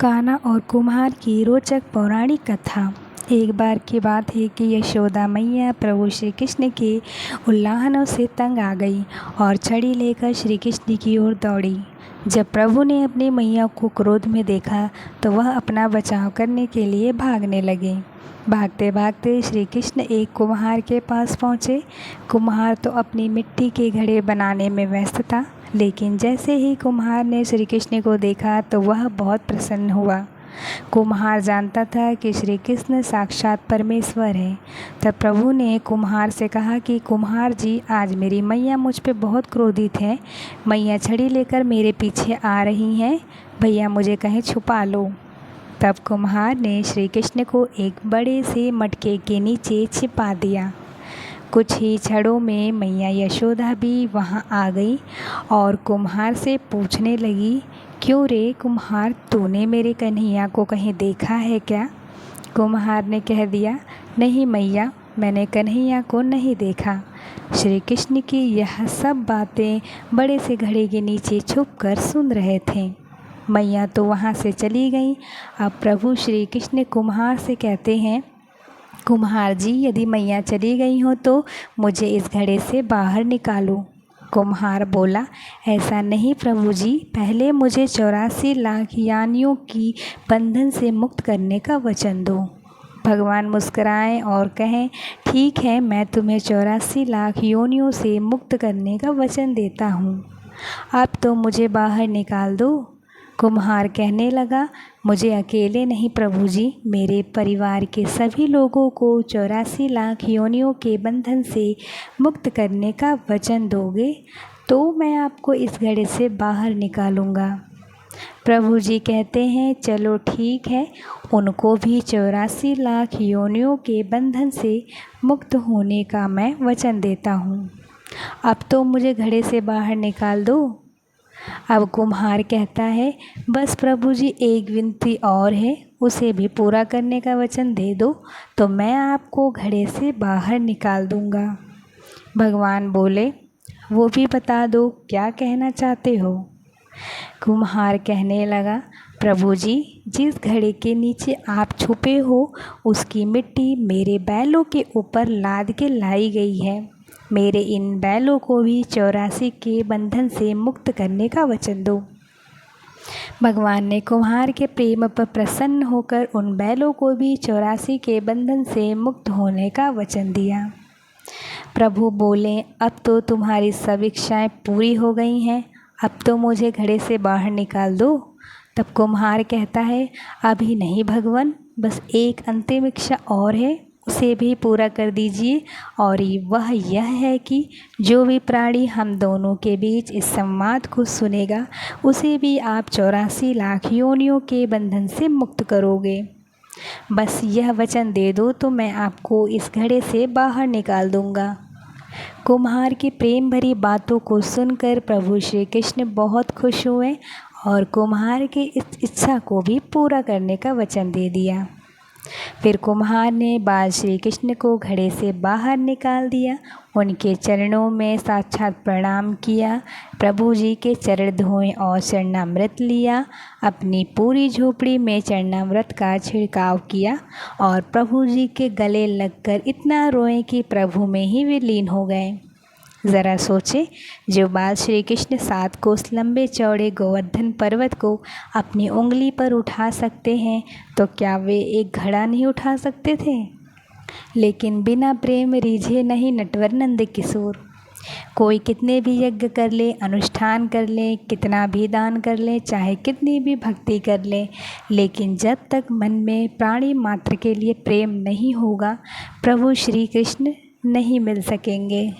कान्हा और कुम्हार की रोचक पौराणिक कथा। एक बार की बात है कि यशोदा मैया प्रभु श्री कृष्ण के उल्लाहनों से तंग आ गई और छड़ी लेकर श्री कृष्ण की ओर दौड़ी। जब प्रभु ने अपनी मैया को क्रोध में देखा तो वह अपना बचाव करने के लिए भागने लगे। भागते भागते श्री कृष्ण एक कुम्हार के पास पहुँचे। कुम्हार तो अपनी मिट्टी के घड़े बनाने में व्यस्त था, लेकिन जैसे ही कुम्हार ने श्री कृष्ण को देखा तो वह बहुत प्रसन्न हुआ। कुम्हार जानता था कि श्री कृष्ण साक्षात परमेश्वर है। तब प्रभु ने कुम्हार से कहा कि कुम्हार जी, आज मेरी मैया मुझ पे बहुत क्रोधित है। मैया छड़ी लेकर मेरे पीछे आ रही हैं, भैया मुझे कहीं छुपा लो। तब कुम्हार ने श्री कृष्ण को एक बड़े से मटके के नीचे छिपा दिया। कुछ ही क्षणों में मैया यशोदा भी वहां आ गई और कुम्हार से पूछने लगी, क्यों रे कुम्हार, तूने मेरे कन्हैया को कहीं देखा है क्या? कुम्हार ने कह दिया, नहीं मैया, मैंने कन्हैया को नहीं देखा। श्री कृष्ण की यह सब बातें बड़े से घड़े के नीचे छुपकर सुन रहे थे। मैया तो वहाँ से चली गई। अब प्रभु श्री कृष्ण कुम्हार से कहते हैं, कुम्हार जी, यदि मैया चली गई हो तो मुझे इस घड़े से बाहर निकालो। कुम्हार बोला, ऐसा नहीं प्रभु जी, पहले मुझे 84 लाख यानियों की बंधन से मुक्त करने का वचन दो। भगवान मुस्कुराएं और कहें, ठीक है, मैं तुम्हें 84 लाख योनियों से मुक्त करने का वचन देता हूँ। अब तो मुझे बाहर निकाल दो। कुम्हार कहने लगा, मुझे अकेले नहीं प्रभु जी, मेरे परिवार के सभी लोगों को 84 लाख योनियों के बंधन से मुक्त करने का वचन दोगे तो मैं आपको इस घड़े से बाहर निकालूंगा। प्रभु जी कहते हैं, चलो ठीक है, उनको भी 84 लाख योनियों के बंधन से मुक्त होने का मैं वचन देता हूँ। अब तो मुझे घड़े से बाहर निकाल दो। अब कुम्हार कहता है, बस प्रभु जी, एक विनती और है, उसे भी पूरा करने का वचन दे दो तो मैं आपको घड़े से बाहर निकाल दूंगा। भगवान बोले, वो भी बता दो, क्या कहना चाहते हो? कुम्हार कहने लगा, प्रभु जी, जिस घड़े के नीचे आप छुपे हो उसकी मिट्टी मेरे बैलों के ऊपर लाद के लाई गई है। मेरे इन बैलों को भी 84 के बंधन से मुक्त करने का वचन दो। भगवान ने कुम्हार के प्रेम पर प्रसन्न होकर उन बैलों को भी 84 के बंधन से मुक्त होने का वचन दिया। प्रभु बोले, अब तो तुम्हारी सब इच्छाएं पूरी हो गई हैं, अब तो मुझे घड़े से बाहर निकाल दो। तब कुम्हार कहता है, अभी नहीं भगवान, बस एक अंतिम इच्छा और है, उसे भी पूरा कर दीजिए, और वह यह है कि जो भी प्राणी हम दोनों के बीच इस संवाद को सुनेगा उसे भी आप 84 लाख योनियों के बंधन से मुक्त करोगे। बस यह वचन दे दो तो मैं आपको इस घड़े से बाहर निकाल दूंगा। कुम्हार की प्रेम भरी बातों को सुनकर प्रभु श्री कृष्ण बहुत खुश हुए और कुम्हार की इस इच्छा को भी पूरा करने का वचन दे दिया। फिर कुम्हार ने बाल श्री कृष्ण को घड़े से बाहर निकाल दिया, उनके चरणों में साक्षात प्रणाम किया, प्रभु जी के चरण धोए और चरणामृत लिया, अपनी पूरी झोपड़ी में चरणामृत का छिड़काव किया और प्रभु जी के गले लगकर इतना रोए कि प्रभु में ही विलीन हो गए। ज़रा सोचे, जो बाल श्री कृष्ण 7 कोस लंबे चौड़े गोवर्धन पर्वत को अपनी उंगली पर उठा सकते हैं तो क्या वे एक घड़ा नहीं उठा सकते थे? लेकिन बिना प्रेम रीझे नहीं नटवर नंद किशोर। कोई कितने भी यज्ञ कर ले, अनुष्ठान कर ले, कितना भी दान कर ले, चाहे कितनी भी भक्ति कर ले, लेकिन जब तक मन में प्राणी मात्र के लिए प्रेम नहीं होगा, प्रभु श्री कृष्ण नहीं मिल सकेंगे।